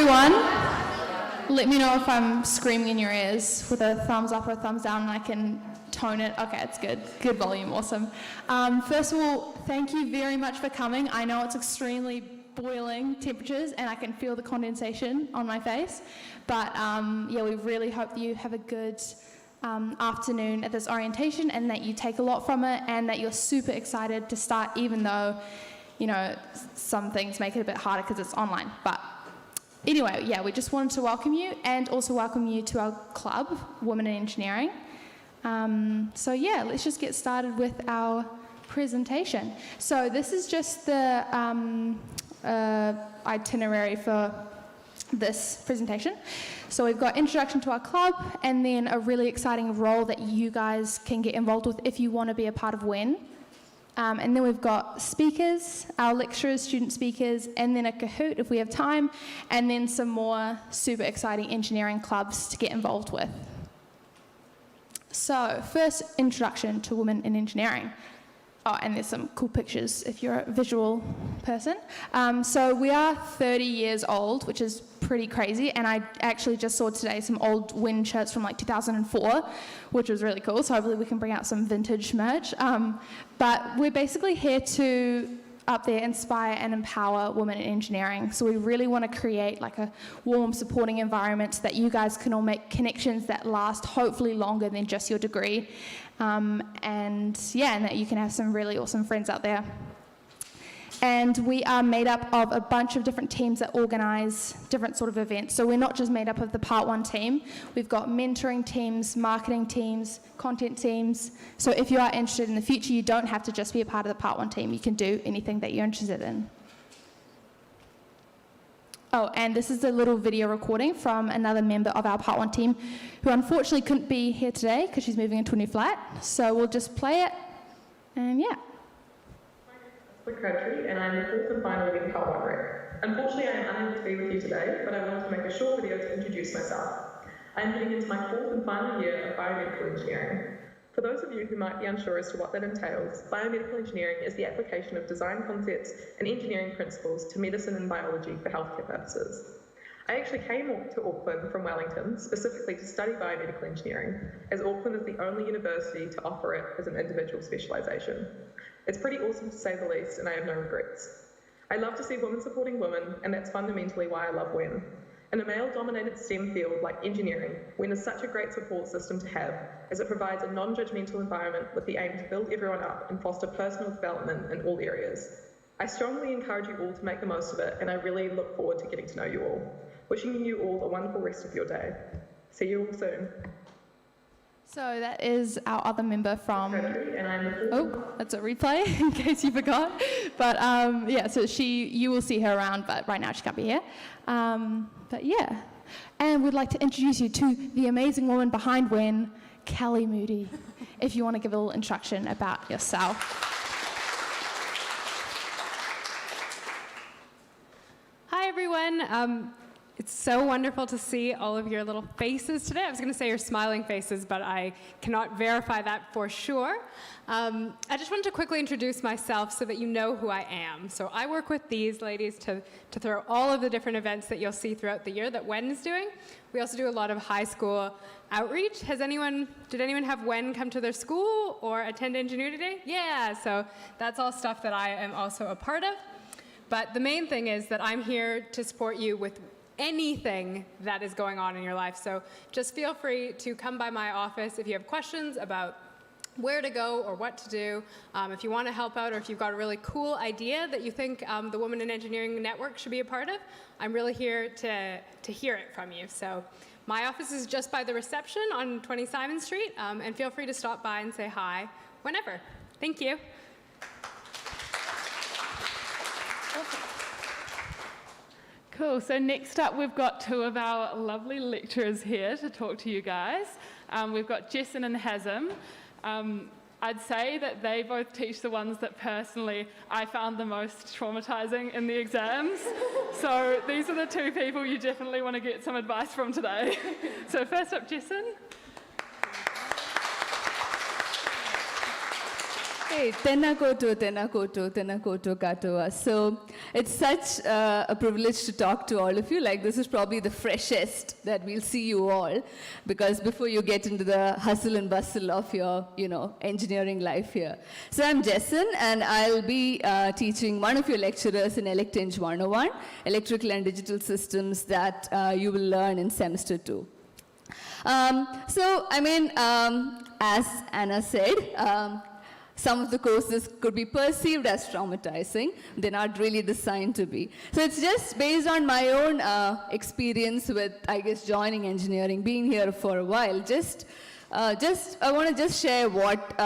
everyone. Let me know if I'm screaming in your ears with a thumbs up or a thumbs down and I can tone it. Okay, it's good. Good volume, awesome. First of all, thank you very much for coming. I know it's extremely boiling temperatures and I can feel the condensation on my face. But yeah, we really hope that you have a good afternoon at this orientation and that you take a lot from it and that you're super excited to start, even though, you know, some things make it a bit harder because it's online. But anyway, yeah, we just wanted to welcome you and also welcome you to our club, Women in Engineering. So yeah, let's just get started with our presentation. So this is just the itinerary for this presentation. So we've got introduction to our club and then a really exciting role that you guys can get involved with if you want to be a part of WEN. And then we've got speakers, our lecturers, student speakers, and then a Kahoot if we have time, and then some more super exciting engineering clubs to get involved with. So first, introduction to women in engineering. Oh, and there's some cool pictures if you're a visual person. So we are 30 years old, which is pretty crazy, and I actually just saw today some old WEN shirts from like 2004, which was really cool, so hopefully we can bring out some vintage merch. But we're basically here to up there inspire and empower women in engineering. So we really want to create like a warm, supporting environment so that you guys can all make connections that last hopefully longer than just your degree. And that you can have some really awesome friends out there. And we are made up of a bunch of different teams that organise different sort of events. So we're not just made up of the Part 1 team. We've got mentoring teams, marketing teams, content teams. So if you are interested in the future, you don't have to just be a part of the Part 1 team. You can do anything that you're interested in. Oh, and this is a little video recording from another member of our Part 1 team who unfortunately couldn't be here today because she's moving into a new flat. So we'll just play it, and yeah. Country, and I'm the fourth and final year Part 1 rep. Unfortunately, I am unable to be with you today, but I wanted to make a short video to introduce myself. I am heading into my fourth and final year of biomedical engineering. For those of you who might be unsure as to what that entails, biomedical engineering is the application of design concepts and engineering principles to medicine and biology for healthcare purposes. I actually came to Auckland from Wellington specifically to study biomedical engineering, as Auckland is the only university to offer it as an individual specialisation. It's pretty awesome to say the least, and I have no regrets. I love to see women supporting women, and that's fundamentally why I love WEN. In a male-dominated STEM field like engineering, WEN is such a great support system to have, as it provides a non-judgmental environment with the aim to build everyone up and foster personal development in all areas. I strongly encourage you all to make the most of it, and I really look forward to getting to know you all. Wishing you all a wonderful rest of your day. See you all soon. So that is our other member from, oh, that's a replay in case you forgot. But yeah, so you will see her around, but right now she can't be here. But yeah, and we'd like to introduce you to the amazing woman behind WEN, Kelly Moody, if you want to give a little introduction about yourself. Hi everyone. It's so wonderful to see all of your little faces today. I was going to say your smiling faces, but I cannot verify that for sure. I just wanted to quickly introduce myself so that you know who I am. So I work with these ladies to throw all of the different events that you'll see throughout the year that WEN is doing. We also do a lot of high school outreach. Did anyone have WEN come to their school or attend Ingenuity Day? Yeah, so that's all stuff that I am also a part of. But the main thing is that I'm here to support you with anything that is going on in your life. So just feel free to come by my office if you have questions about where to go or what to do. If you want to help out or if you've got a really cool idea that you think the Women in Engineering Network should be a part of, I'm really here to hear it from you. So my office is just by the reception on 20 Simon Street, and feel free to stop by and say hi whenever. Thank you. Cool, so next up we've got two of our lovely lecturers here to talk to you guys. We've got Jesson and Hazem. I'd say that they both teach the ones that personally I found the most traumatizing in the exams. So these are the two people you definitely want to get some advice from today. So first up, Jesson. Hey, tena koto katoa. So it's such a privilege to talk to all of you. Like, this is probably the freshest that we'll see you all, because before you get into the hustle and bustle of your, engineering life here. So I'm Jessin, and I'll be teaching one of your lecturers in Elect-Eng 101, Electrical and Digital Systems, that you will learn in semester 2. As Anna said, some of the courses could be perceived as traumatizing. They're not really designed to be. So it's just based on my own experience with, I guess, joining engineering, being here for a while. I want to share what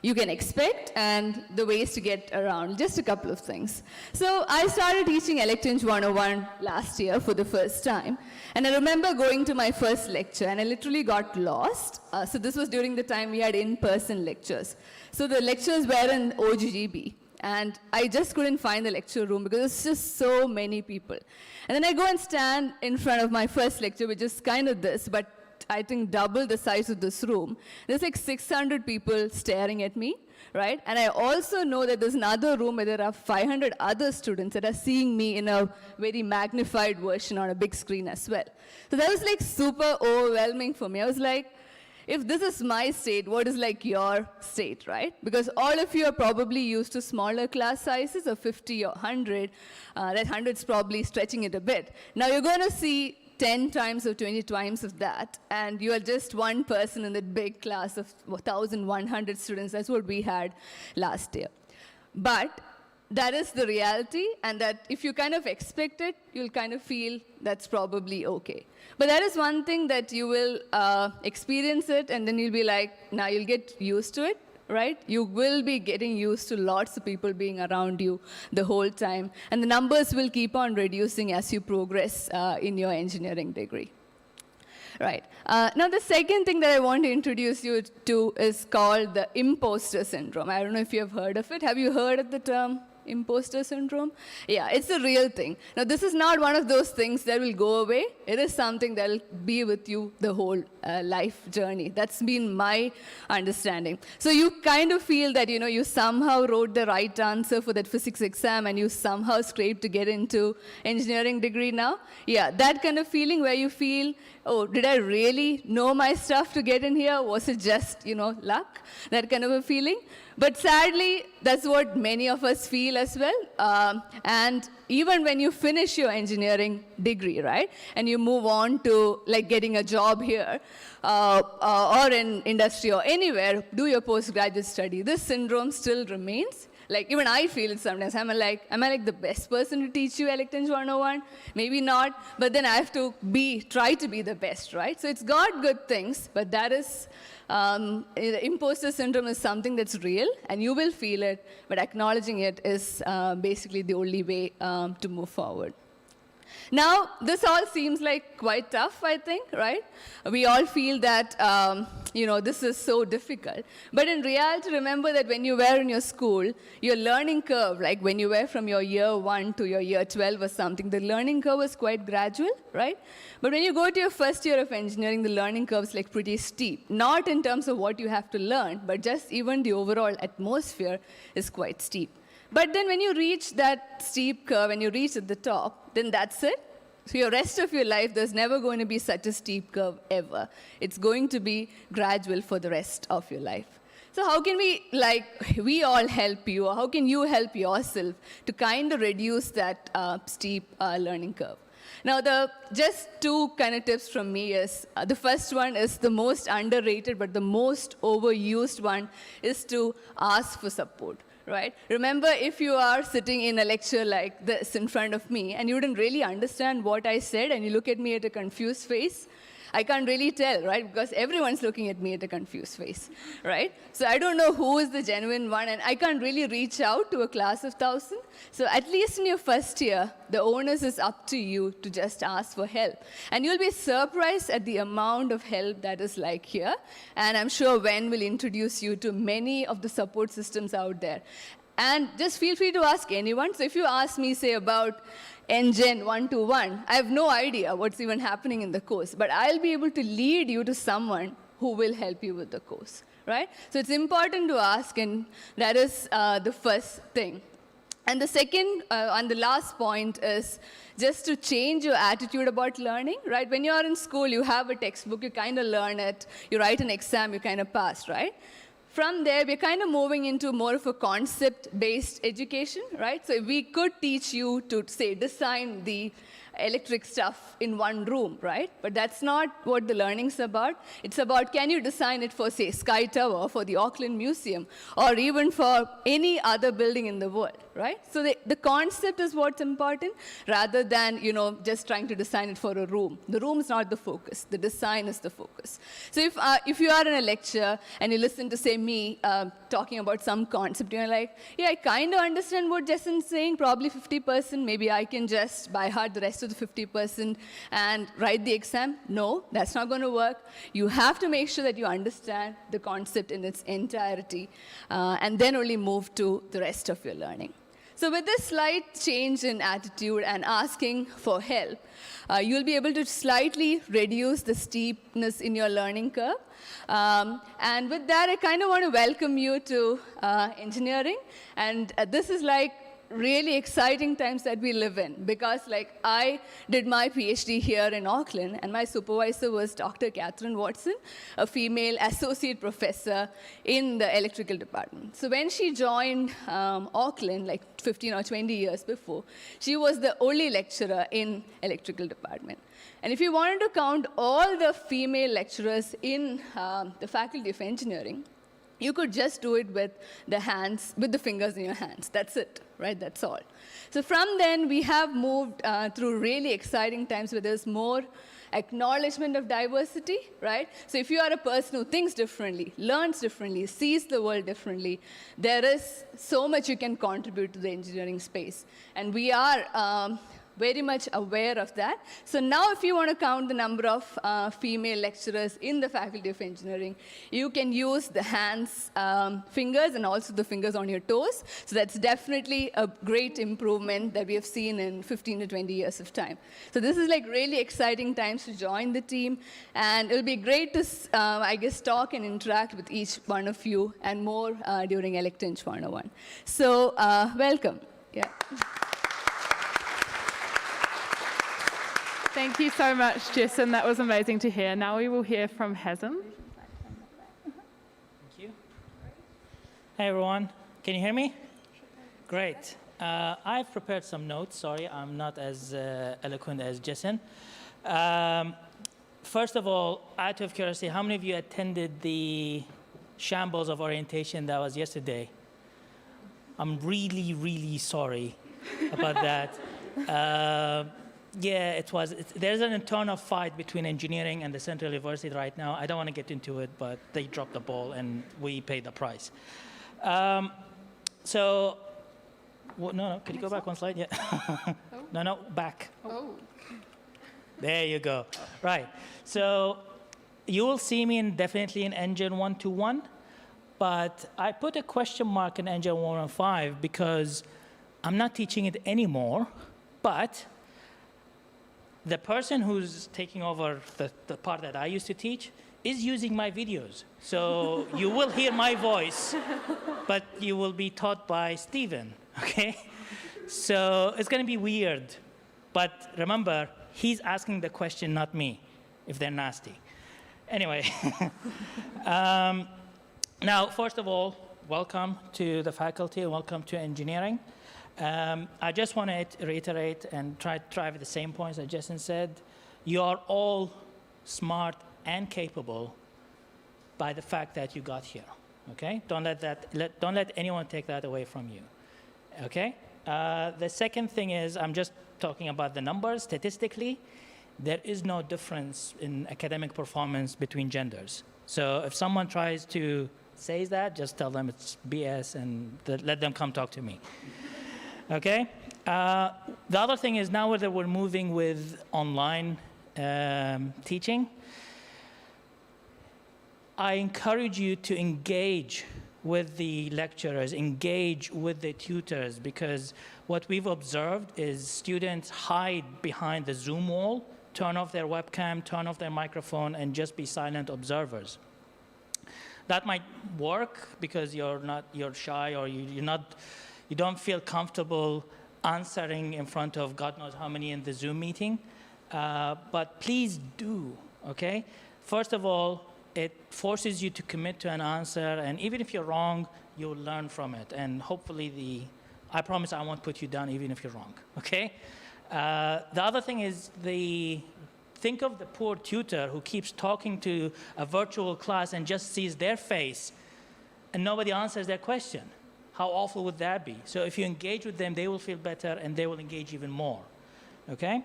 you can expect and the ways to get around. Just a couple of things. So I started teaching Elect-Eng 101 last year for the first time. And I remember going to my first lecture, and I literally got lost. So this was during the time we had in-person lectures. So the lectures were in OGGB. And I just couldn't find the lecture room because there's just so many people. And then I go and stand in front of my first lecture, which is kind of this, but I think double the size of this room. There's like 600 people staring at me, right? And I also know that there's another room where there are 500 other students that are seeing me in a very magnified version on a big screen as well. So that was like super overwhelming for me. I was like, if this is my state, what is like your state, right? Because all of you are probably used to smaller class sizes of 50 or 100. That 100 is probably stretching it a bit. Now you're going to see 10 times or 20 times of that, and you are just one person in that big class of 1,100 students. That's what we had last year. But that is the reality, and that if you kind of expect it, you'll kind of feel that's probably okay. But that is one thing that you will experience it, and then you'll be like, now you'll get used to it. Right? You will be getting used to lots of people being around you the whole time. And the numbers will keep on reducing as you progress in your engineering degree. Right. Now, the second thing that I want to introduce you to is called the imposter syndrome. I don't know if you have heard of it. Have you heard of the term imposter syndrome? Yeah, it's a real thing. Now, this is not one of those things that will go away. It is something that will be with you the whole life journey. That's been my understanding. So you kind of feel that, you somehow wrote the right answer for that physics exam and you somehow scraped to get into engineering degree now. Yeah, that kind of feeling where you feel, oh, did I really know my stuff to get in here? Was it just, luck? That kind of a feeling. But sadly, that's what many of us feel as well. And even when you finish your engineering degree, right, and you move on to like getting a job here or in industry or anywhere, do your postgraduate study, this syndrome still remains. Like, even I feel it sometimes. Am I like the best person to teach you Elect-Eng 101? Maybe not, but then I have to try to be the best, right? So it's got good things, but that is, imposter syndrome is something that's real, and you will feel it, but acknowledging it is basically the only way to move forward. Now, this all seems like quite tough, I think, right? We all feel that, this is so difficult. But in reality, remember that when you were in your school, your learning curve, like when you were from your year 1 to your year 12 or something, the learning curve was quite gradual, right? But when you go to your first year of engineering, the learning curve is like pretty steep. Not in terms of what you have to learn, but just even the overall atmosphere is quite steep. But then when you reach that steep curve and you reach at the top, then that's it. So your rest of your life, there's never going to be such a steep curve ever. It's going to be gradual for the rest of your life. So how can we all help you, or how can you help yourself to kind of reduce that steep learning curve? Now, just two kind of tips from me is, the first one is the most underrated, but the most overused one is to ask for support. Right? Remember, if you are sitting in a lecture like this in front of me and you didn't really understand what I said and you look at me at a confused face, I can't really tell, right? Because everyone's looking at me at a confused face, right? So I don't know who is the genuine one, and I can't really reach out to a class of 1,000. So at least in your first year, the onus is up to you to just ask for help. And you'll be surprised at the amount of help that is like here. And I'm sure Wen will introduce you to many of the support systems out there. And just feel free to ask anyone. So if you ask me, say, about Engine 121, I have no idea what's even happening in the course, but I'll be able to lead you to someone who will help you with the course, right? So it's important to ask, and that is the first thing. And the second and the last point is just to change your attitude about learning, right? When you're in school, you have a textbook, you kind of learn it. You write an exam, you kind of pass, right? From there, we're kind of moving into more of a concept-based education, right? So we could teach you to, say, design the electric stuff in one room, right? But that's not what the learning's about. It's about, can you design it for, say, Sky Tower, for the Auckland Museum, or even for any other building in the world, right? So the concept is what's important, rather than, just trying to design it for a room. The room is not the focus. The design is the focus. So if you are in a lecture and you listen to, say, me talking about some concept, you're like, yeah, I kind of understand what Jason's saying, probably 50%. Maybe I can just by heart the rest of the 50% and write the exam. No, that's not going to work. You have to make sure that you understand the concept in its entirety, and then only move to the rest of your learning. So with this slight change in attitude and asking for help, you'll be able to slightly reduce the steepness in your learning curve. And with that, I kind of want to welcome you to engineering. And this is like really exciting times that we live in, because I did my PhD here in Auckland, and my supervisor was Dr. Catherine Watson, a female associate professor in the electrical department. So when she joined Auckland, 15 or 20 years before, she was the only lecturer in electrical department. And if you wanted to count all the female lecturers in the Faculty of Engineering, you could just do it with the hands, with the fingers in your hands. That's it, right? That's all. So from then, we have moved through really exciting times where there's more acknowledgement of diversity, right? So if you are a person who thinks differently, learns differently, sees the world differently, there is so much you can contribute to the engineering space. And we are very much aware of that. So now if you want to count the number of female lecturers in the Faculty of Engineering, you can use the hands, fingers, and also the fingers on your toes. So that's definitely a great improvement that we have seen in 15 to 20 years of time. So this is really exciting times to join the team. And it'll be great to, talk and interact with each one of you and more during ElectEng 101. So welcome. Yeah. Thank you so much, Jason. That was amazing to hear. Now we will hear from Hazem. Thank you. Hey, everyone. Can you hear me? Great. I've prepared some notes. Sorry, I'm not as eloquent as Jason. First of all, out of curiosity, how many of you attended the shambles of orientation that was yesterday? I'm really, really sorry about that. Yeah, it was. There's an internal fight between engineering and the Central University right now. I don't want to get into it, but they dropped the ball and we paid the price. No, could you go back one slide? Yeah. No, back. Oh. There you go. Right. So you will see me definitely in Engine 121, but I put a question mark in Engine 115 because I'm not teaching it anymore, but the person who's taking over the part that I used to teach is using my videos. So you will hear my voice, but you will be taught by Stephen, okay? So it's going to be weird. But remember, he's asking the question, not me, if they're nasty. Anyway, now, first of all, welcome to the faculty, welcome to engineering. I just want to reiterate and try to drive the same points that Jason said. You are all smart and capable by the fact that you got here. Okay? Don't let anyone take that away from you. Okay? The second thing is, I'm just talking about the numbers. Statistically, there is no difference in academic performance between genders. So if someone tries to say that, just tell them it's BS and let them come talk to me. Okay? The other thing is now that we're moving with online teaching, I encourage you to engage with the lecturers, engage with the tutors, because what we've observed is students hide behind the Zoom wall, turn off their webcam, turn off their microphone, and just be silent observers. That might work because you're shy or you don't feel comfortable answering in front of God knows how many in the Zoom meeting. But please do, okay? First of all, it forces you to commit to an answer, and even if you're wrong, you'll learn from it. And hopefully I promise I won't put you down even if you're wrong, okay? The other thing is think of the poor tutor who keeps talking to a virtual class and just sees their face and nobody answers their question. How awful would that be? So if you engage with them, they will feel better and they will engage even more, okay?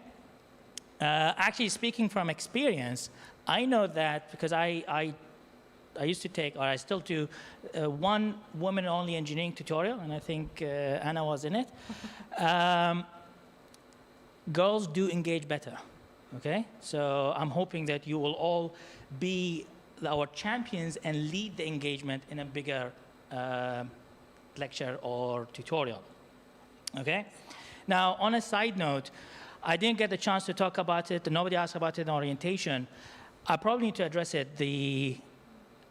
Actually, speaking from experience, I know that because I used to take, or I still do, one woman-only engineering tutorial, and I think Anna was in it. Girls do engage better, okay? So I'm hoping that you will all be our champions and lead the engagement in a bigger lecture or tutorial, okay? Now, on a side note, I didn't get the chance to talk about it, nobody asked about it in orientation. I probably need to address it, the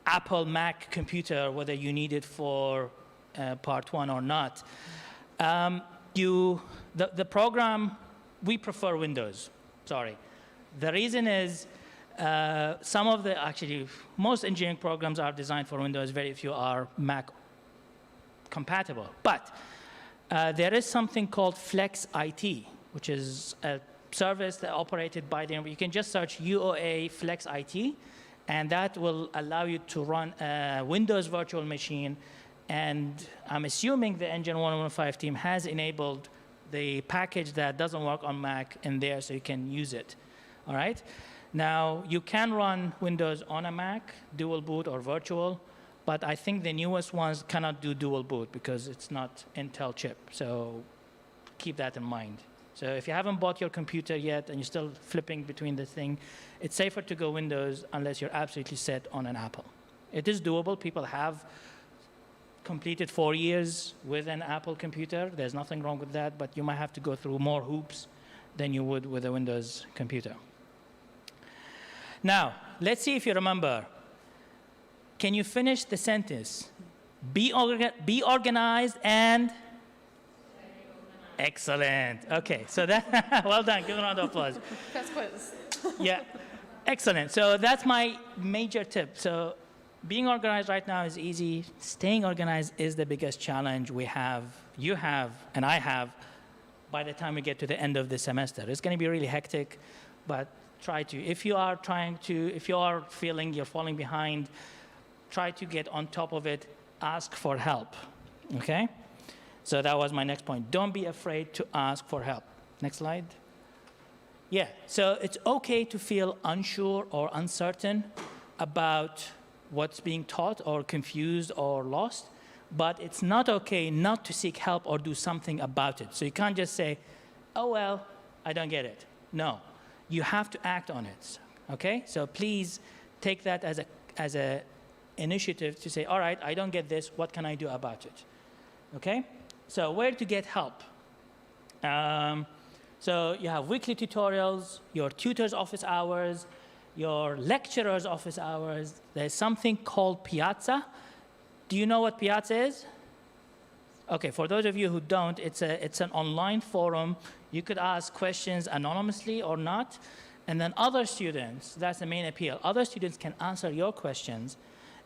Apple Mac computer, whether you need it for part one or not. The program, we prefer Windows, sorry. The reason is most engineering programs are designed for Windows, very few are Mac compatible. But there is something called Flex IT, which is a service that operated by them. You can just search UOA Flex IT, and that will allow you to run a Windows virtual machine. And I'm assuming the Engine 115 team has enabled the package that doesn't work on Mac in there, so you can use it. All right? Now, you can run Windows on a Mac, dual boot or virtual, but I think the newest ones cannot do dual boot because it's not Intel chip. So keep that in mind. So if you haven't bought your computer yet and you're still flipping between the thing, it's safer to go Windows unless you're absolutely set on an Apple. It is doable. People have completed 4 years with an Apple computer. There's nothing wrong with that, but you might have to go through more hoops than you would with a Windows computer. Now, let's see if you remember. Can you finish the sentence? Be organized and... Excellent. Okay, so that, well done. Give a round of applause. First quiz. Yeah, excellent. So that's my major tip. So being organized right now is easy. Staying organized is the biggest challenge we have, you have, and I have by the time we get to the end of the semester. It's going to be really hectic, but try to. If you are feeling you're falling behind, try to get on top of it. Ask for help, okay? So that was my next point. Don't be afraid to ask for help. Next slide. Yeah, so it's okay to feel unsure or uncertain about what's being taught or confused or lost, but it's not okay not to seek help or do something about it. So you can't just say, oh, well, I don't get it. No, you have to act on it, okay? So please take that as a initiative to say, all right, I don't get this, what can I do about it, okay? So where to get help? So you have weekly tutorials, your tutor's office hours, your lecturer's office hours. There's something called Piazza. Do you know what Piazza is? Okay, for those of you who don't, it's an online forum. You could ask questions anonymously or not, and then other students, that's the main appeal, other students can answer your questions,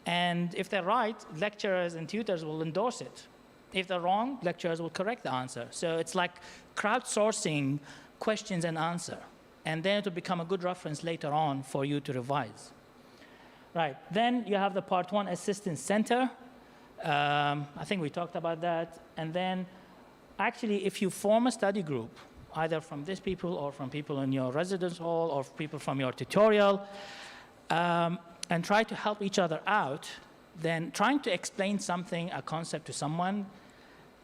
and if they're right, lecturers and tutors will endorse it. If they're wrong, lecturers will correct the answer. So it's like crowdsourcing questions and answer. And then it will become a good reference later on for you to revise. Right, then you have the part one assistance center. I think we talked about that. And then actually, if you form a study group, either from these people or from people in your residence hall or people from your tutorial, and try to help each other out, then trying to explain something, a concept to someone,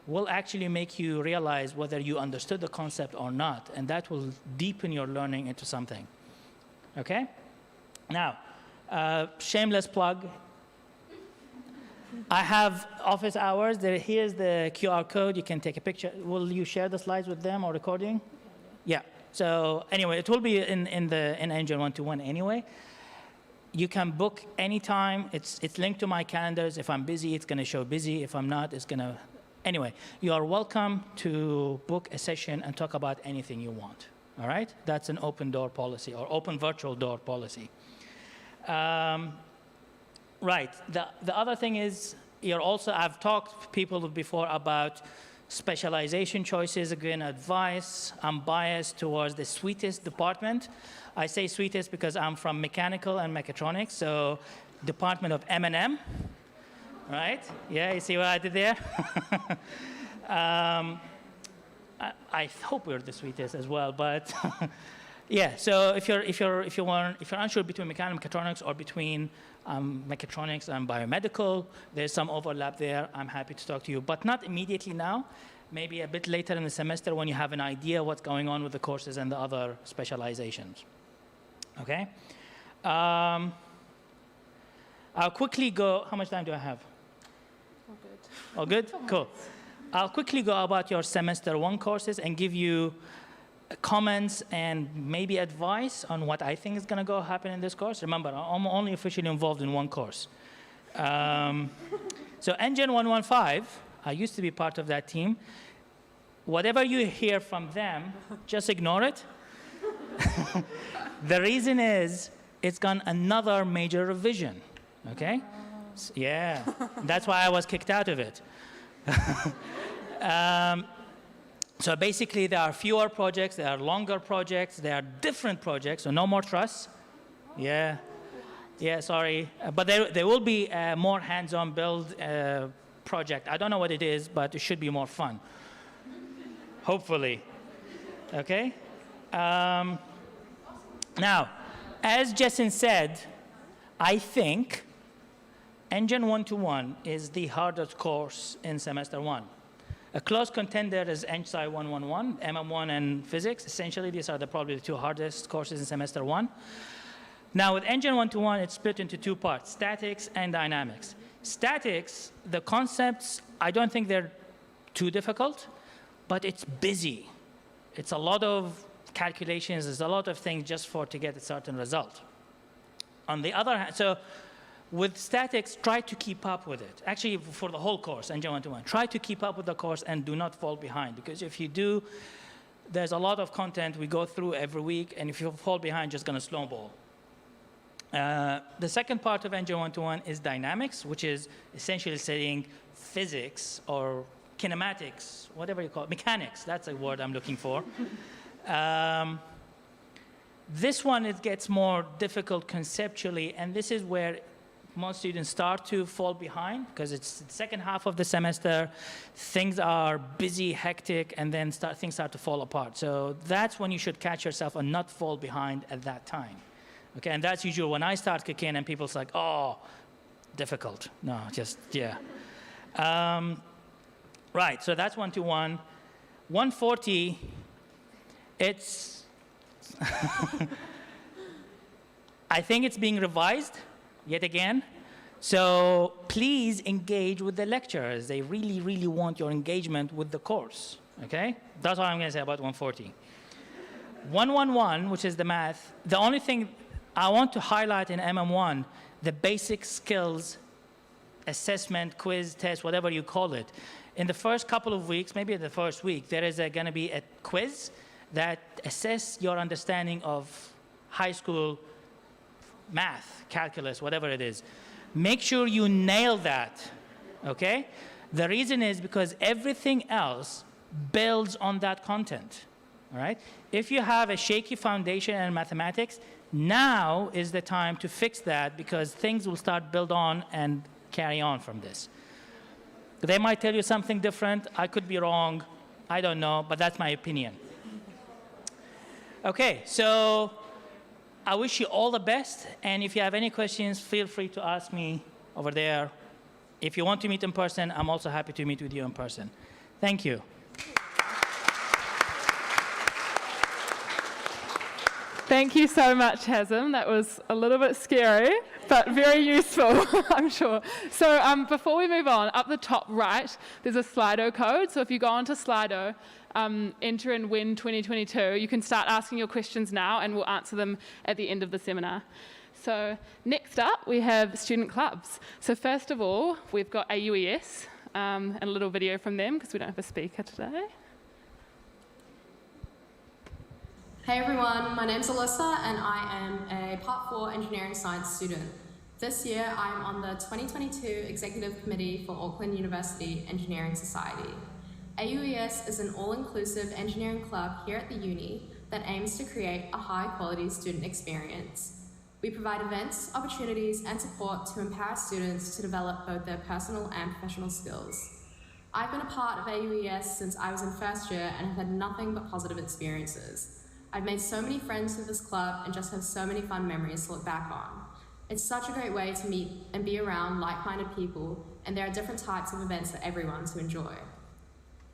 will actually make you realize whether you understood the concept or not, and that will deepen your learning into something, okay? Now, shameless plug. I have office hours. Here's the QR code. You can take a picture. Will you share the slides with them or recording? Yeah, so anyway, it will be in Engine 121 anyway. You can book anytime. It's linked to my calendars. If I'm busy, it's going to show busy. If I'm not, it's going to... Anyway, you are welcome to book a session and talk about anything you want. All right? That's an open door policy or open virtual door policy. Right. The other thing is, I've talked to people before about specialization choices. Again, advice. I'm biased towards the sweetest department. I say sweetest because I'm from mechanical and mechatronics, so department of M&M, right? Yeah, you see what I did there? I hope we're the sweetest as well, but yeah. So if you're unsure between mechanical and mechatronics or between mechatronics and biomedical, there's some overlap there. I'm happy to talk to you, but not immediately now. Maybe a bit later in the semester when you have an idea what's going on with the courses and the other specializations. Okay. I'll quickly go. How much time do I have? All good. All good? Cool. I'll quickly go about your semester 1 courses and give you comments and maybe advice on what I think is going to go happen in this course. Remember, I'm only officially involved in 1 course. So Engine 115, I used to be part of that team. Whatever you hear from them, just ignore it. The reason is it's got another major revision, okay? Yeah, that's why I was kicked out of it. So basically, there are fewer projects, there are longer projects, there are different projects, so no more truss. Yeah, sorry. But there will be a more hands-on build project. I don't know what it is, but it should be more fun. Hopefully. Okay? Now, as Jason said, I think Engine 121 is the hardest course in semester 1. A close contender is EngSci 111, MM1 and physics. Essentially, these are probably the 2 hardest courses in semester 1. Now, with Engine 121, it's split into 2 parts, statics and dynamics. Statics, the concepts, I don't think they're too difficult, but it's busy. It's a lot of calculations, there's a lot of things just to get a certain result. On the other hand, so with statics, try to keep up with it. Actually, for the whole course, Engine 121, try to keep up with the course and do not fall behind, because if you do, there's a lot of content we go through every week, and if you fall behind, just gonna snowball. The second part of Engine 121 is dynamics, which is essentially studying physics or kinematics, whatever you call it, mechanics, that's a word I'm looking for. This one, it gets more difficult conceptually, and this is where most students start to fall behind, because it's the second half of the semester, things are busy, hectic, and then things start to fall apart. So that's when you should catch yourself and not fall behind at that time. Okay, and that's usually when I start kicking and people's like, oh, difficult. No, just, yeah. Right, so that's 121. 140, it's, I think it's being revised yet again. So please engage with the lecturers. They really, really want your engagement with the course, okay? That's what I'm gonna say about 140. 111, which is the math, the only thing I want to highlight in MM1, the basic skills, assessment, quiz, test, whatever you call it. In the first couple of weeks, maybe the first week, there is gonna be a quiz that assess your understanding of high school math, calculus, whatever it is. Make sure you nail that, okay? The reason is because everything else builds on that content, all right? If you have a shaky foundation in mathematics, now is the time to fix that, because things will start build on and carry on from this. They might tell you something different. I could be wrong. I don't know, but that's my opinion. Okay, so I wish you all the best, and if you have any questions, feel free to ask me over there. If you want to meet in person, I'm also happy to meet with you in person. Thank you. Thank you so much, Hazem. That was a little bit scary, but very useful, I'm sure. So before we move on, up the top right, there's a Slido code. So if you go onto Slido, enter in WIN 2022, you can start asking your questions now, and we'll answer them at the end of the seminar. So next up, we have student clubs. So first of all, we've got AUES and a little video from them because we don't have a speaker today. Hey everyone, my name's Alyssa and I am a Part 4 Engineering Science student. This year I'm on the 2022 Executive Committee for Auckland University Engineering Society. AUES is an all-inclusive engineering club here at the uni that aims to create a high-quality student experience. We provide events, opportunities and support to empower students to develop both their personal and professional skills. I've been a part of AUES since I was in first year and have had nothing but positive experiences. I've made so many friends through this club and just have so many fun memories to look back on. It's such a great way to meet and be around like-minded people, and there are different types of events for everyone to enjoy.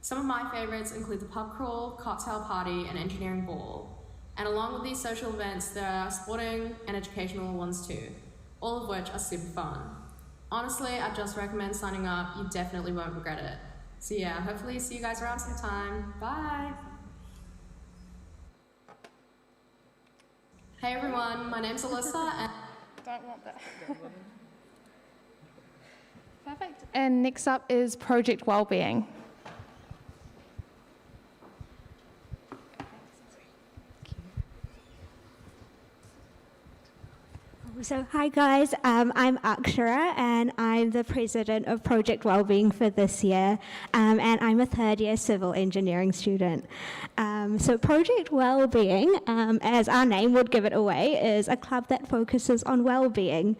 Some of my favourites include the pub crawl, cocktail party and engineering ball. And along with these social events, there are sporting and educational ones too, all of which are super fun. Honestly, I just recommend signing up. You definitely won't regret it. So yeah, hopefully see you guys around sometime. Bye! Hey everyone, my name's Alyssa and Don't want that. Perfect. And next up is Project Wellbeing. So hi guys, I'm Akshara and I'm the president of Project Wellbeing for this year, and I'm a third year civil engineering student. So Project Wellbeing, as our name would give it away, is a club that focuses on wellbeing.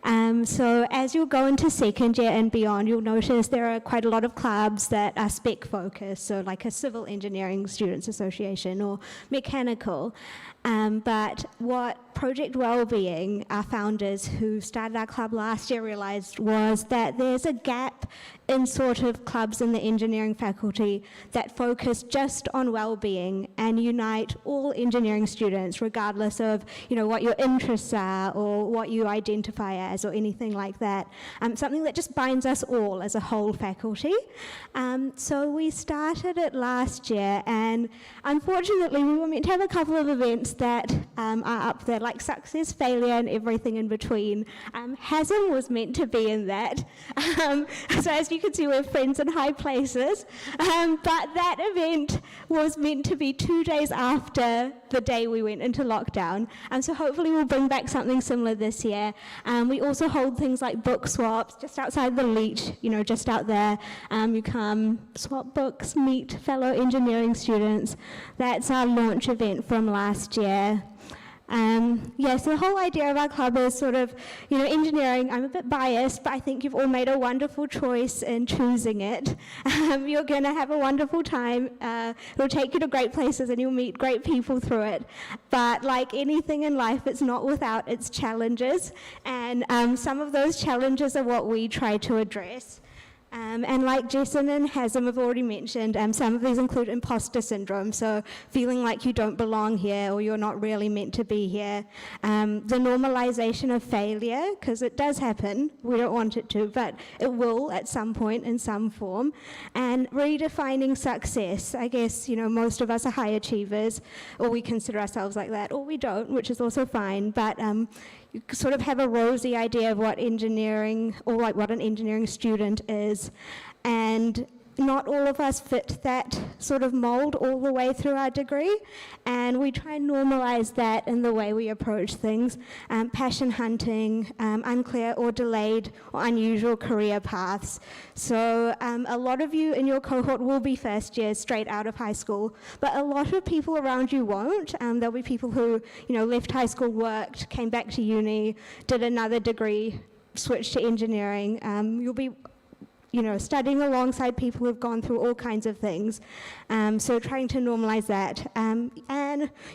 So as you'll go into second year and beyond, you'll notice there are quite a lot of clubs that are spec focused, so like a Civil Engineering Students Association or mechanical. But what Project Wellbeing, our founders who started our club last year, realized was that there's a gap in sort of clubs in the engineering faculty that focus just on well-being and unite all engineering students regardless of what your interests are or what you identify as or anything like that. Something that just binds us all as a whole faculty. So we started it last year, and unfortunately we were meant to have a couple of events that are up there, like success, failure and everything in between. HASM was meant to be in that. So as you can see, we're friends in high places. But that event was meant to be 2 days after the day we went into lockdown. So hopefully we'll bring back something similar this year. We also hold things like book swaps just outside the Leach, just out there. You come swap books, meet fellow engineering students. That's our launch event from last year. So the whole idea of our club is sort of, engineering. I'm a bit biased, but I think you've all made a wonderful choice in choosing it. You're going to have a wonderful time. It'll take you to great places and you'll meet great people through it. But like anything in life, it's not without its challenges. And some of those challenges are what we try to address. And like Jason and Hasm have already mentioned, some of these include imposter syndrome, so feeling like you don't belong here or you're not really meant to be here. The normalization of failure, because it does happen, we don't want it to, but it will at some point in some form. And redefining success. I guess, most of us are high achievers, or we consider ourselves like that, or we don't, which is also fine, but you sort of have a rosy idea of what engineering, or like what an engineering student is. And not all of us fit that sort of mold all the way through our degree, and we try and normalize that in the way we approach things. Passion hunting, unclear or delayed or unusual career paths. So a lot of you in your cohort will be first years straight out of high school, but a lot of people around you won't. There'll be people who left high school, worked, came back to uni, did another degree, switched to engineering. You'll be studying alongside people who've gone through all kinds of things. So trying to normalize that. And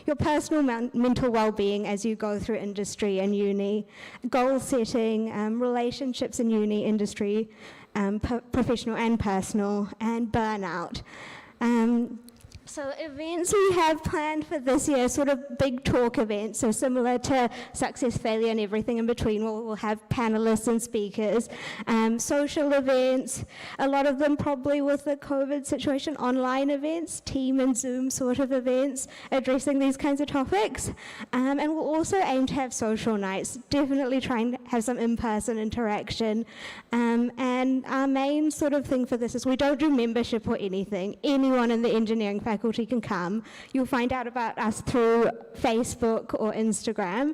your personal mental well-being as you go through industry and uni. Goal setting, relationships in uni, industry, professional and personal, and burnout. So events we have planned for this year, sort of big talk events, so similar to Success, Failure and everything in between. We'll have panelists and speakers, social events, a lot of them probably with the COVID situation, online events, team and Zoom sort of events, addressing these kinds of topics. And we'll also aim to have social nights, definitely trying to have some in-person interaction. And our main sort of thing for this is we don't do membership or anything. Anyone in the engineering faculty can come. You'll find out about us through Facebook or Instagram.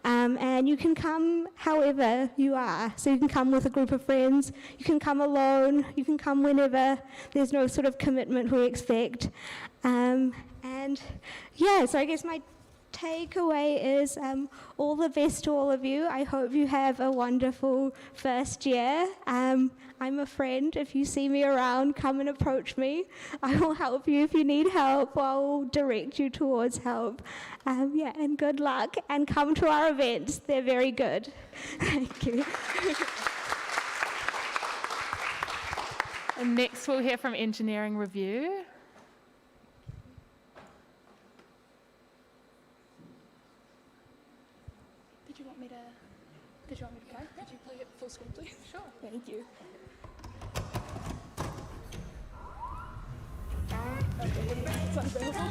And you can come however you are. So you can come with a group of friends, you can come alone, you can come whenever. There's no sort of commitment we expect. And yeah, so I guess my takeaway is all the best to all of you. I hope you have a wonderful first year. I'm a friend. If you see me around, come and approach me. I will help you if you need help. I'll direct you towards help. Yeah, and good luck. And come to our events. They're very good. Thank you. And next we'll hear from Engineering Review. Did you want me to play? Could you play it full screen, please? Sure. Thank you. It's unavailable.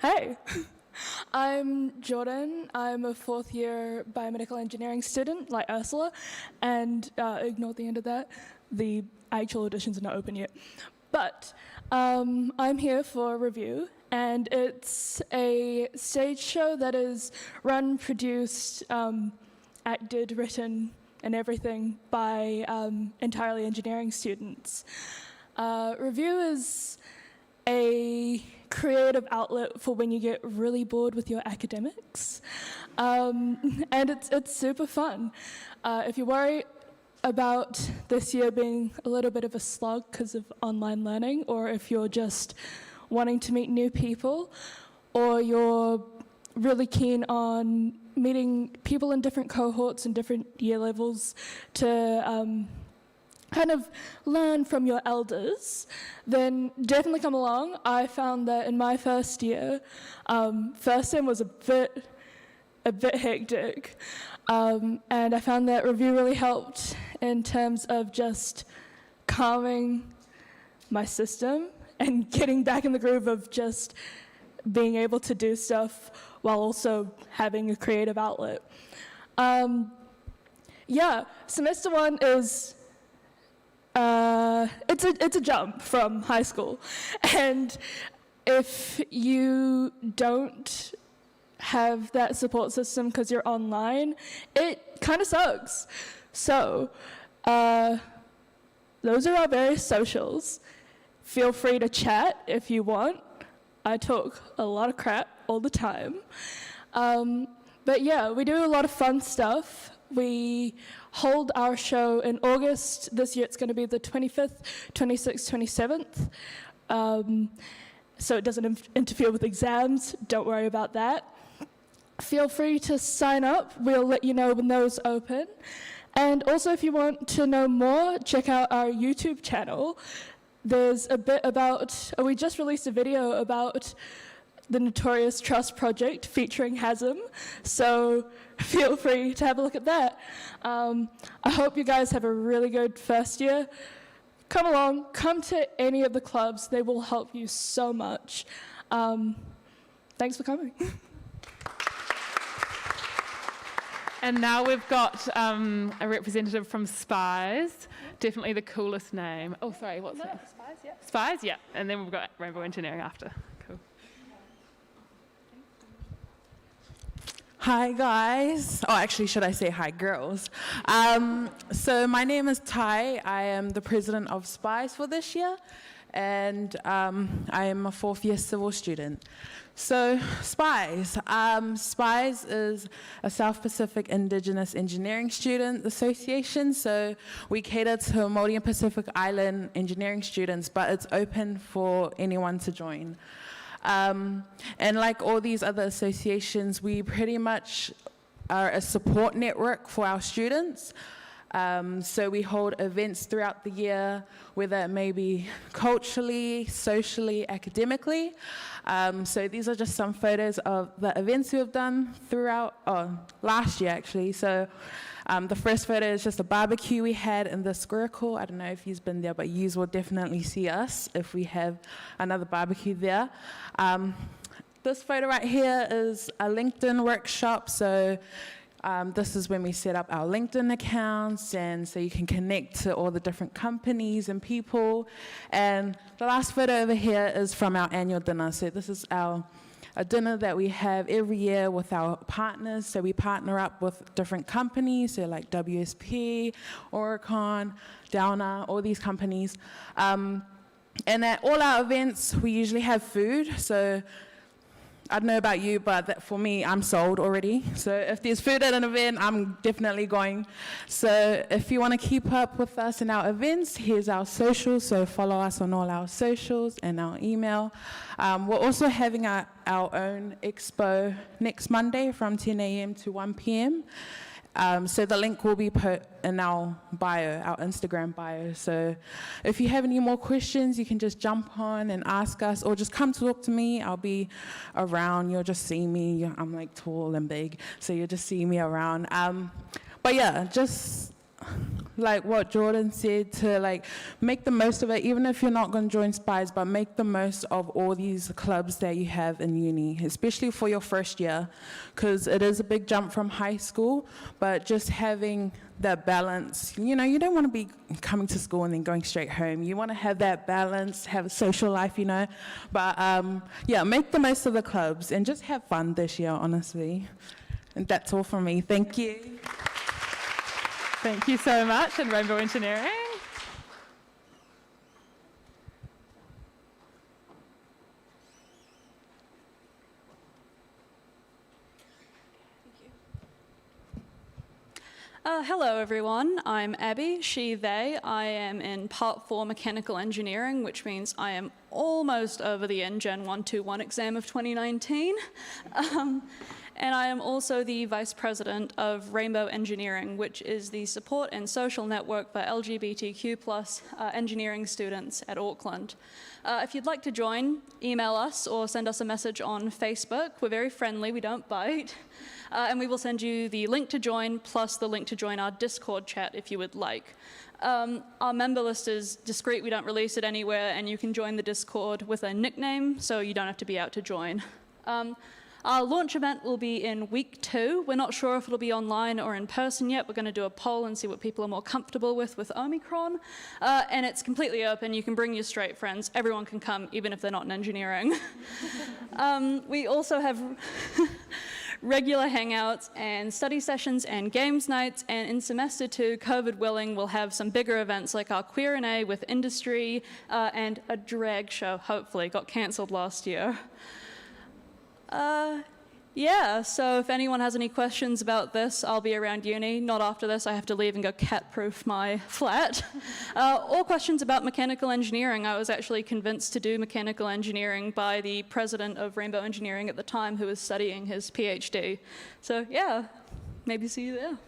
Hey, I'm Jordan. I'm a fourth year biomedical engineering student, like Ursula, and ignore the end of that. The actual auditions are not open yet. But I'm here for a review, and it's a stage show that is run, produced, acted, written, and everything by entirely engineering students. Review is a creative outlet for when you get really bored with your academics. And it's super fun. If you worry about this year being a little bit of a slug because of online learning, or if you're just wanting to meet new people, or you're really keen on meeting people in different cohorts and different year levels to kind of learn from your elders, then definitely come along. I found that in my first year, first sem was a bit hectic, and I found that review really helped in terms of just calming my system and getting back in the groove of just being able to do stuff while also having a creative outlet. Yeah, semester one is it's a jump from high school, and if you don't have that support system because you're online, it kind of sucks. So those are our various socials. Feel free to chat if you want. I talk a lot of crap all the time. But yeah, we do a lot of fun stuff. We hold our show in August. This year it's going to be the 25th, 26th, 27th. So it doesn't interfere with exams. Don't worry about that. Feel free to sign up. We'll let you know when those open. And also, if you want to know more, check out our YouTube channel. There's a bit about, we just released a video about the Notorious Trust Project featuring Hasm, so feel free to have a look at that. I hope you guys have a really good first year. Come along, come to any of the clubs, they will help you so much. Thanks for coming. And now we've got a representative from Spies, definitely the coolest name. Oh, sorry, what's that? Spies, yeah. Spies, yeah. And then we've got Rainbow Engineering after. Cool. Hi guys, oh actually should I say hi girls. So my name is Ty, I am the president of Spies for this year, and I am a 4th year civil student. So Spies is a South Pacific Indigenous Engineering Student Association, so we cater to Māori and Pacific Island engineering students, but it's open for anyone to join. And like all these other associations, we pretty much are a support network for our students. So we hold events throughout the year, whether it may be culturally, socially, academically. So these are just some photos of the events we've done throughout, last year actually. So the first photo is just a barbecue we had in the Squircle. I don't know if you've been there, but you will definitely see us if we have another barbecue there. This photo right here is a LinkedIn workshop. So this is when we set up our LinkedIn accounts, and so you can connect to all the different companies and people. And the last photo over here is from our annual dinner. So this is a dinner that we have every year with our partners. So we partner up with different companies, so like WSP, Oricon, Downer, all these companies. And at all our events, we usually have food. So I don't know about you, but for me, I'm sold already. So if there's food at an event, I'm definitely going. So if you want to keep up with us in our events, here's our socials. So follow us on all our socials and our email. We're also having our own expo next Monday from 10 a.m. to 1 p.m. So the link will be put in our bio, our Instagram bio. So if you have any more questions, you can just jump on and ask us, or just come talk to me. I'll be around. You'll just see me. I'm like tall and big, so you'll just see me around. But yeah, just like what Jordan said, to like make the most of it, even if you're not going to join Spies, but make the most of all these clubs that you have in uni, especially for your first year, because it is a big jump from high school. But just having that balance, you know, you don't want to be coming to school and then going straight home. You want to have that balance, have a social life, you know. But yeah, make the most of the clubs and just have fun this year, honestly. And that's all from me. Thank you. Thank you so much, and Rainbow Engineering. Hello everyone, I'm Abby, she, they. I am in Part 4 Mechanical Engineering, which means I am almost over the NGen 121 exam of 2019. And I am also the Vice President of Rainbow Engineering, which is the support and social network for LGBTQ+ engineering students at Auckland. If you'd like to join, email us or send us a message on Facebook. We're very friendly, we don't bite. And we will send you the link to join, plus the link to join our Discord chat if you would like. Our member list is discreet, we don't release it anywhere, and you can join the Discord with a nickname, so you don't have to be out to join. Our launch event will be in week 2. We're not sure if it'll be online or in person yet. We're going to do a poll and see what people are more comfortable with Omicron. And it's completely open. You can bring your straight friends. Everyone can come, even if they're not in engineering. We also have regular hangouts and study sessions and games nights. And in semester 2, COVID willing, we'll have some bigger events like our Q&A with industry and a drag show, hopefully. Got cancelled last year. Yeah, so if anyone has any questions about this, I'll be around uni. Not after this, I have to leave and go cat-proof my flat. Or questions about mechanical engineering. I was actually convinced to do mechanical engineering by the president of Rainbow Engineering at the time, who was studying his PhD. So yeah, maybe see you there.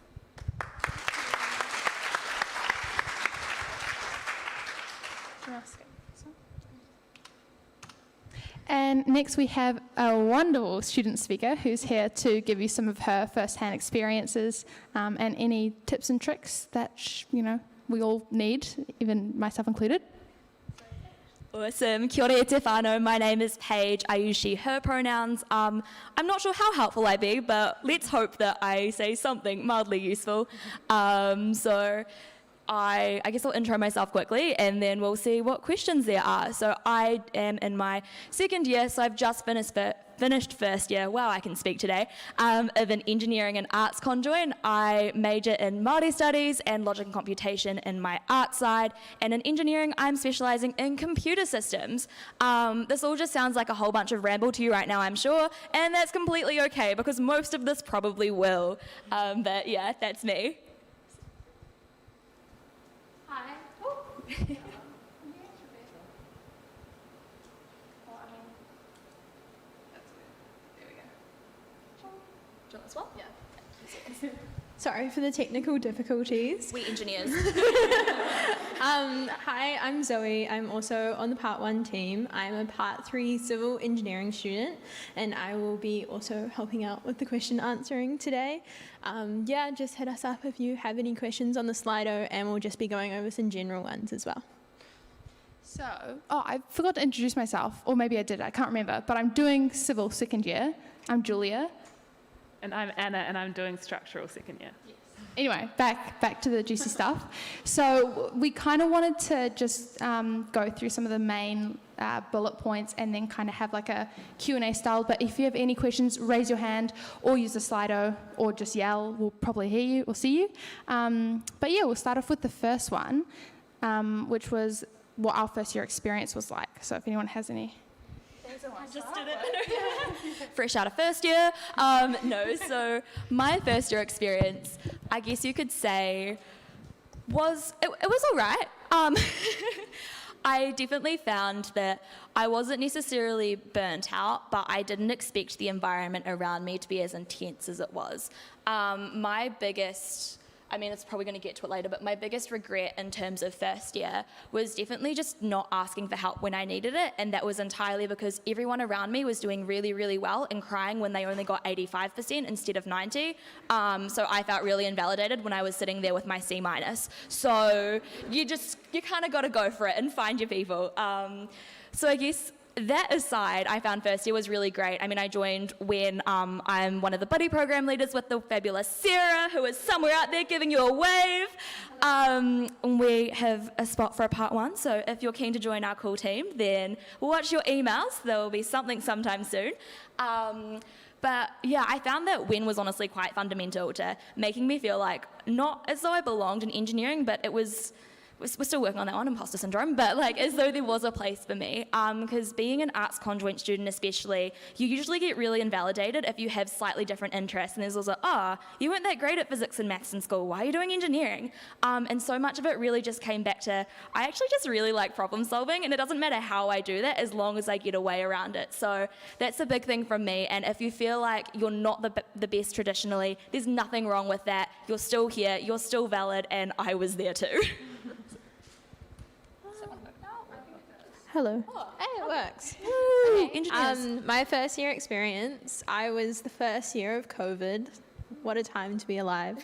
And next we have a wonderful student speaker who's here to give you some of her first-hand experiences and any tips and tricks that, you know, we all need, even myself included. Awesome. Kia ora e te whānau. My name is Paige. I use she, her pronouns. I'm not sure how helpful I be, but let's hope that I say something mildly useful. So I guess I'll intro myself quickly and then we'll see what questions there are. So I am in my second year, so I've just finished first year, wow, I can speak today, of an engineering and arts conjoint. I major in Māori studies and logic and computation in my art side, and in engineering, I'm specialising in computer systems. This all just sounds like a whole bunch of ramble to you right now, I'm sure, and that's completely okay, because most of this probably will. But yeah, that's me. Hi. Sorry for the technical difficulties. We engineers. Hi, I'm Zoe. I'm also on the Part 1 team. I'm a Part 3 civil engineering student, and I will be also helping out with the question answering today. Yeah, just hit us up if you have any questions on the Slido, and we'll just be going over some general ones as well. So, I forgot to introduce myself, or maybe I did, I can't remember, but I'm doing civil second year. I'm Julia. And I'm Anna, and I'm doing structural second year. Anyway, back to the juicy stuff. So we kind of wanted to just go through some of the main bullet points and then kind of have like a Q&A style. But if you have any questions, raise your hand or use the Slido or just yell. We'll probably hear you or see you. But yeah, we'll start off with the first one, which was what our first year experience was like. So if anyone has any. I just did it. Fresh out of first year. So my first year experience, I guess you could say, it was all right. I definitely found that I wasn't necessarily burnt out, but I didn't expect the environment around me to be as intense as it was. It's probably going to get to it later, but my biggest regret in terms of first year was definitely just not asking for help when I needed it, and that was entirely because everyone around me was doing really, really well and crying when they only got 85% instead of 90. So I felt really invalidated when I was sitting there with my C-. So you kind of got to go for it and find your people. So I guess that aside, I found first year was really great. I joined when I'm one of the buddy program leaders with the fabulous Sarah, who is somewhere out there giving you a wave. We have a spot for a Part 1, so if you're keen to join our cool team, then watch your emails. There will be something sometime soon. But yeah, I found that WEN was honestly quite fundamental to making me feel like, not as though I belonged in engineering, but we're still working on that one, imposter syndrome, but as though there was a place for me. Because being an arts conjoint student especially, you usually get really invalidated if you have slightly different interests. And there's also, you weren't that great at physics and maths in school, why are you doing engineering? And so much of it really just came back to, I actually just really like problem solving, and it doesn't matter how I do that as long as I get a way around it. So that's a big thing from me. And if you feel like you're not the best traditionally, there's nothing wrong with that. You're still here, you're still valid, and I was there too. Hello. Hey, it works. Engineers. My first year experience, I was the first year of COVID. What a time to be alive.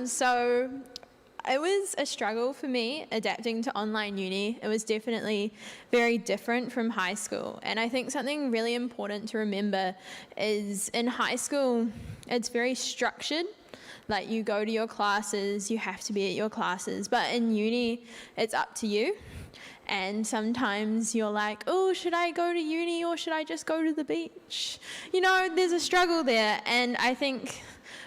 So it was a struggle for me adapting to online uni. It was definitely very different from high school. And I think something really important to remember is in high school, it's very structured. Like you go to your classes, you have to be at your classes. But in uni, it's up to you. And sometimes you're like, oh, should I go to uni or should I just go to the beach? There's a struggle there. And I think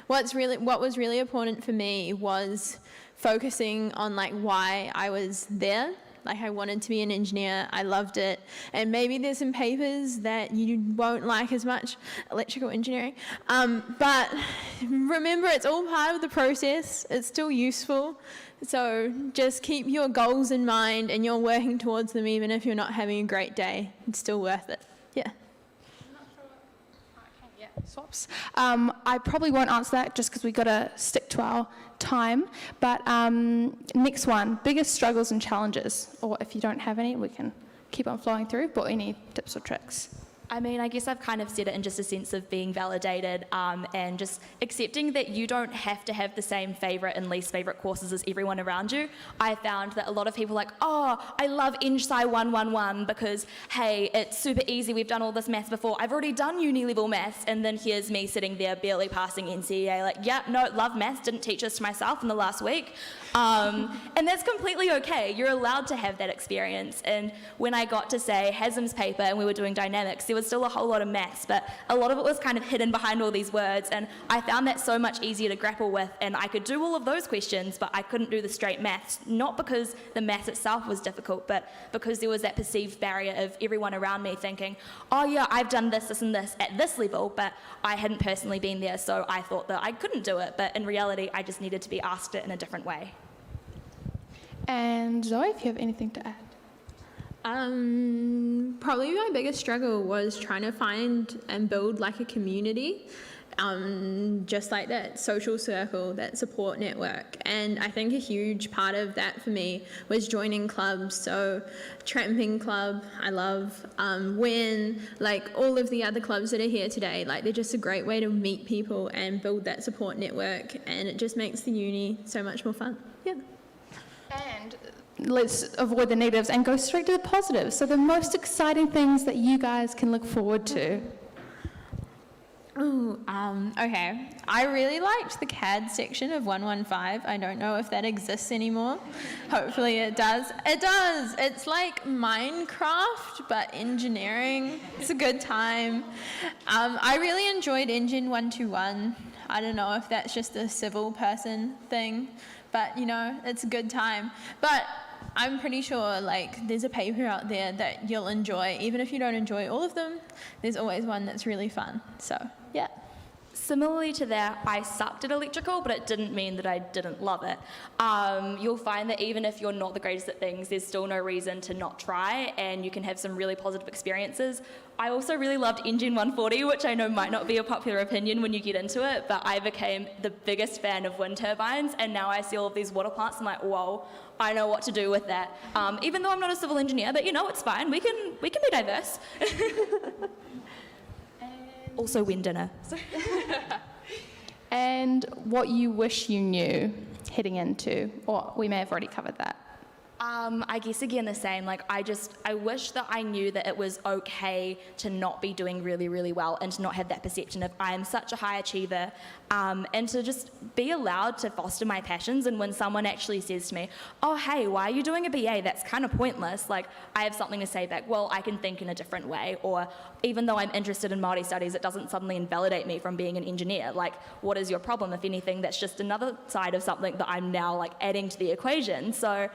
what was really important for me was focusing on why I was there. I wanted to be an engineer. I loved it. And maybe there's some papers that you won't like as much, electrical engineering. But remember, it's all part of the process. It's still useful. So just keep your goals in mind and you're working towards them even if you're not having a great day. It's still worth it. Yeah. Swaps. I probably won't answer that just because we've got to stick to our time. But next one, biggest struggles and challenges. Or if you don't have any, we can keep on flowing through. But any tips or tricks? I mean, I guess I've kind of said it in just a sense of being validated and just accepting that you don't have to have the same favourite and least favourite courses as everyone around you. I found that a lot of people are like, oh, I love Eng Sci 111 because, hey, it's super easy, we've done all this maths before, I've already done uni-level maths, and then here's me sitting there barely passing NCEA, like, yeah, no, love maths, didn't teach this to myself in the last week. And that's completely okay. You're allowed to have that experience. And when I got to say Hasm's paper and we were doing dynamics, there was still a whole lot of maths, but a lot of it was kind of hidden behind all these words, and I found that so much easier to grapple with, and I could do all of those questions, but I couldn't do the straight maths, not because the maths itself was difficult, but because there was that perceived barrier of everyone around me thinking, oh yeah, I've done this, this and this at this level, but I hadn't personally been there, so I thought that I couldn't do it, but in reality, I just needed to be asked it in a different way. And Zoe, if you have anything to add. Probably my biggest struggle was trying to find and build like a community, just like that social circle, that support network. And I think a huge part of that for me was joining clubs. So Tramping Club, I love, WIN, like all of the other clubs that are here today, like they're just a great way to meet people and build that support network, and it just makes the uni so much more fun. Yeah. And let's avoid the negatives and go straight to the positives. So the most exciting things that you guys can look forward to. Okay. I really liked the CAD section of 115. I don't know if that exists anymore. Hopefully it does. It does. It's like Minecraft, but engineering. It's a good time. I really enjoyed Engine 121. I don't know if that's just a civil person thing, but you know, it's a good time. But I'm pretty sure like there's a paper out there that you'll enjoy. Even if you don't enjoy all of them, there's always one that's really fun. So, yeah. Similarly to that, I sucked at electrical, but it didn't mean that I didn't love it. You'll find that even if you're not the greatest at things, there's still no reason to not try, and you can have some really positive experiences. I also really loved Engine 140, which I know might not be a popular opinion when you get into it, but I became the biggest fan of wind turbines, and now I see all of these water plants, and I'm like, whoa, I know what to do with that. Even though I'm not a civil engineer, but you know, it's fine. We can be diverse. Also wind dinner. And what you wish you knew heading into, or we may have already covered that. I guess again the same, like I wish that I knew that it was okay to not be doing really, really well and to not have that perception of I am such a high achiever, and to just be allowed to foster my passions. And when someone actually says to me, oh hey, why are you doing a BA? That's kind of pointless, like I have something to say back, well, I can think in a different way, or even though I'm interested in Māori studies, it doesn't suddenly invalidate me from being an engineer. Like, what is your problem? If anything, that's just another side of something that I'm now like adding to the equation. So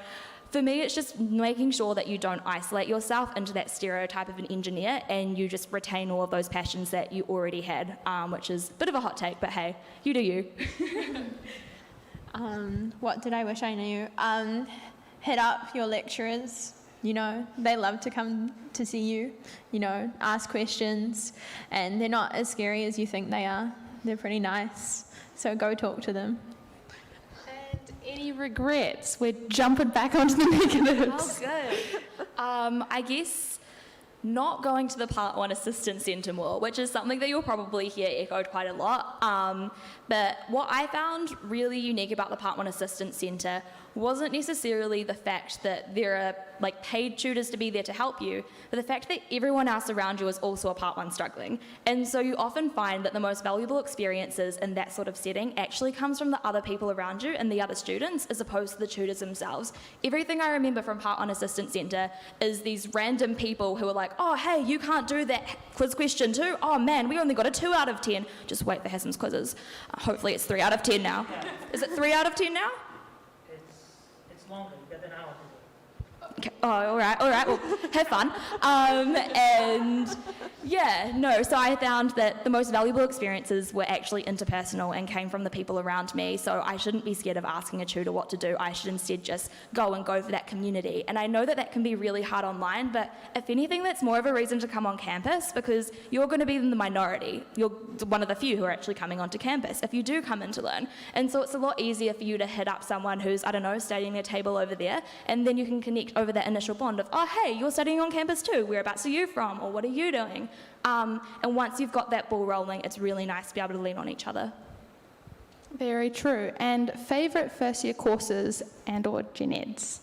for me, it's just making sure that you don't isolate yourself into that stereotype of an engineer, and you just retain all of those passions that you already had, which is a bit of a hot take, but hey, you do you. What did I wish I knew? Hit up your lecturers. You know, they love to come to see you, you know, ask questions, and they're not as scary as you think they are. They're pretty nice, so go talk to them. Any regrets? We're jumping back onto the negatives. Oh, good. I guess not going to the Part 1 Assistance Centre more, which is something that you'll probably hear echoed quite a lot. But what I found really unique about the Part 1 Assistance Centre wasn't necessarily the fact that there are like paid tutors to be there to help you, but the fact that everyone else around you is also a Part 1 struggling. And so you often find that the most valuable experiences in that sort of setting actually comes from the other people around you and the other students, as opposed to the tutors themselves. Everything I remember from Part 1 Assistance Centre is these random people who are like, oh hey, you can't do that quiz question too? Oh man, we only got a 2 out of 10. Just wait for Hassan's quizzes. Hopefully it's 3 out of 10 now. Is it 3 out of 10 now? It's longer, you got an hour to go. Okay. Oh, all right, well, have fun. And yeah, no, so I found that the most valuable experiences were actually interpersonal and came from the people around me, so I shouldn't be scared of asking a tutor what to do. I should instead just go for that community. And I know that that can be really hard online, but if anything, that's more of a reason to come on campus, because you're going to be in the minority. You're one of the few who are actually coming onto campus if you do come in to learn. And so it's a lot easier for you to hit up someone who's, I don't know, studying a table over there, and then you can connect over that initial bond of, oh, hey, you're studying on campus too, whereabouts are you from, or what are you doing? And once you've got that ball rolling, it's really nice to be able to lean on each other. Very true. And favourite first-year courses and or gen eds?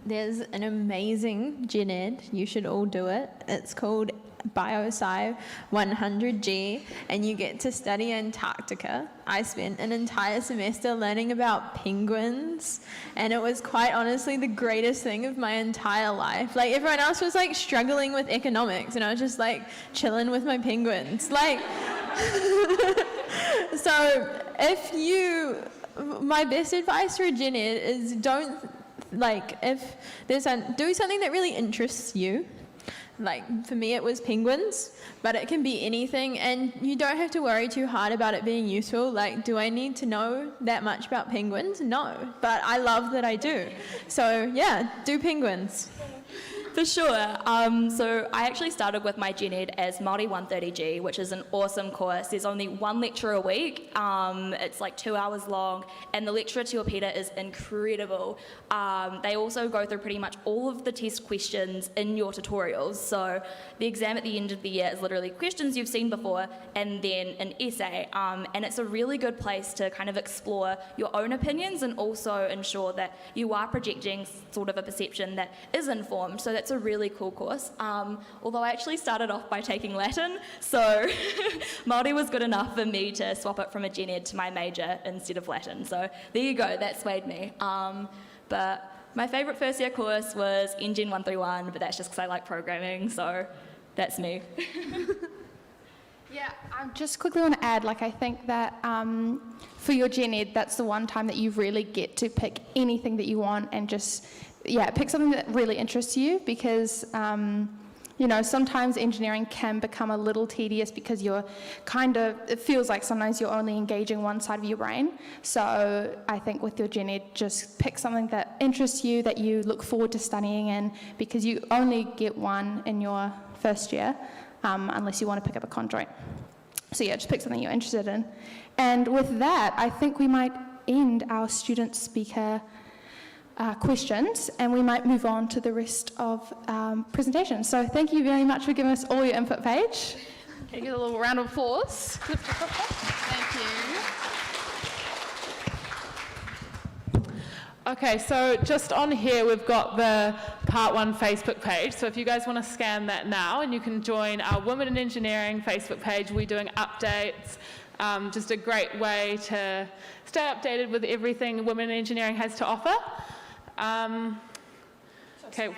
There's an amazing gen ed. You should all do it. It's called BioSci 100G, and you get to study Antarctica. I spent an entire semester learning about penguins, and it was quite honestly the greatest thing of my entire life. Like, everyone else was like struggling with economics, and I was just like chilling with my penguins. Like, so my best advice for a gen ed is do something that really interests you. Like, for me, it was penguins, but it can be anything, and you don't have to worry too hard about it being useful. Like, do I need to know that much about penguins? No, but I love that I do. So, yeah, do penguins. For sure. So I actually started with my gen ed as Māori 130G, which is an awesome course. There's only one lecture a week. It's like 2 hours long, and the lecturer to Peter is incredible. They also go through pretty much all of the test questions in your tutorials. So the exam at the end of the year is literally questions you've seen before and then an essay. And it's a really good place to kind of explore your own opinions and also ensure that you are projecting sort of a perception that is informed. So that's a really cool course. Although I actually started off by taking Latin, so Māori was good enough for me to swap it from a gen ed to my major instead of Latin. So there you go, that swayed me. But my favourite first year course was Engine 131, but that's just because I like programming, so that's me. Yeah, I just quickly want to add, like, I think that for your gen ed, that's the one time that you really get to pick anything that you want and just, pick something that really interests you, because, sometimes engineering can become a little tedious because it feels like sometimes you're only engaging one side of your brain. So I think with your gen ed, just pick something that interests you, that you look forward to studying in, because you only get one in your first year, unless you want to pick up a conjoint. So yeah, just pick something you're interested in. And with that, I think we might end our student speaker questions, and we might move on to the rest of presentations. So thank you very much for giving us all your input, Paige. Okay, give a little round of applause. Thank you. Okay, so just on here we've got the Part 1 Facebook page. So if you guys want to scan that now, and you can join our Women in Engineering Facebook page. We're doing updates. Just a great way to stay updated with everything Women in Engineering has to offer. Okay.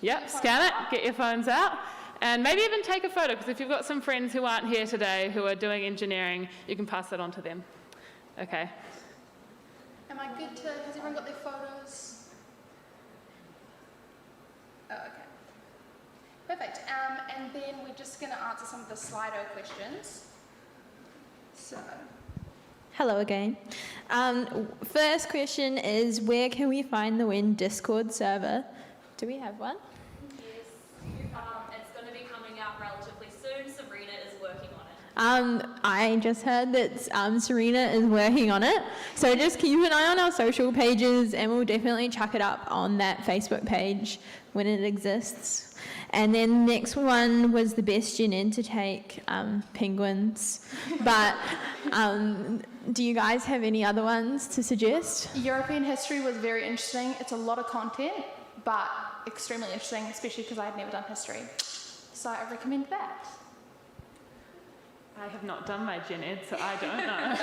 Yep, scan it, get your phones out, and maybe even take a photo, because if you've got some friends who aren't here today who are doing engineering, you can pass that on to them. Okay. Am I good to, has everyone got their photos? Oh, okay. Perfect. And then we're just going to answer some of the Slido questions. So... Hello again. First question is, where can we find the WIN Discord server? Do we have one? Yes, it's going to be coming out relatively soon. Serena is working on it. I just heard that Serena is working on it. So just keep an eye on our social pages, and we'll definitely chuck it up on that Facebook page when it exists. And then next one was the best gen ed to take, penguins. But do you guys have any other ones to suggest? European history was very interesting. It's a lot of content, but extremely interesting, especially because I had never done history. So I recommend that. I have not done my gen ed, so I don't know.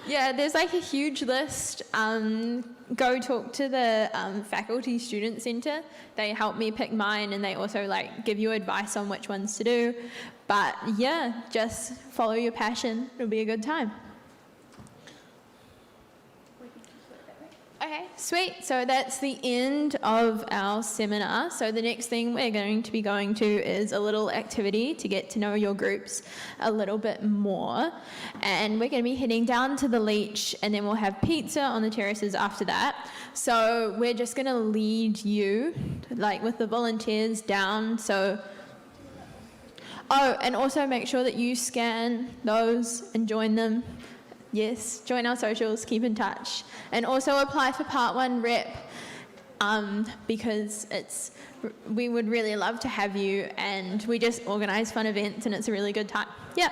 Yeah, there's like a huge list. Go talk to the faculty student centre. They help me pick mine, and they also like give you advice on which ones to do. But yeah, just follow your passion. It'll be a good time. Okay, sweet. So that's the end of our seminar. So the next thing we're going to be going to is a little activity to get to know your groups a little bit more. And we're going to be heading down to the Leach, and then we'll have pizza on the terraces after that. So we're just going to lead you, like with the volunteers down. So, oh, and also make sure that you scan those and join them. Yes, join our socials, keep in touch. And also apply for Part 1 rep because we would really love to have you, and we just organise fun events and it's a really good time. Yep.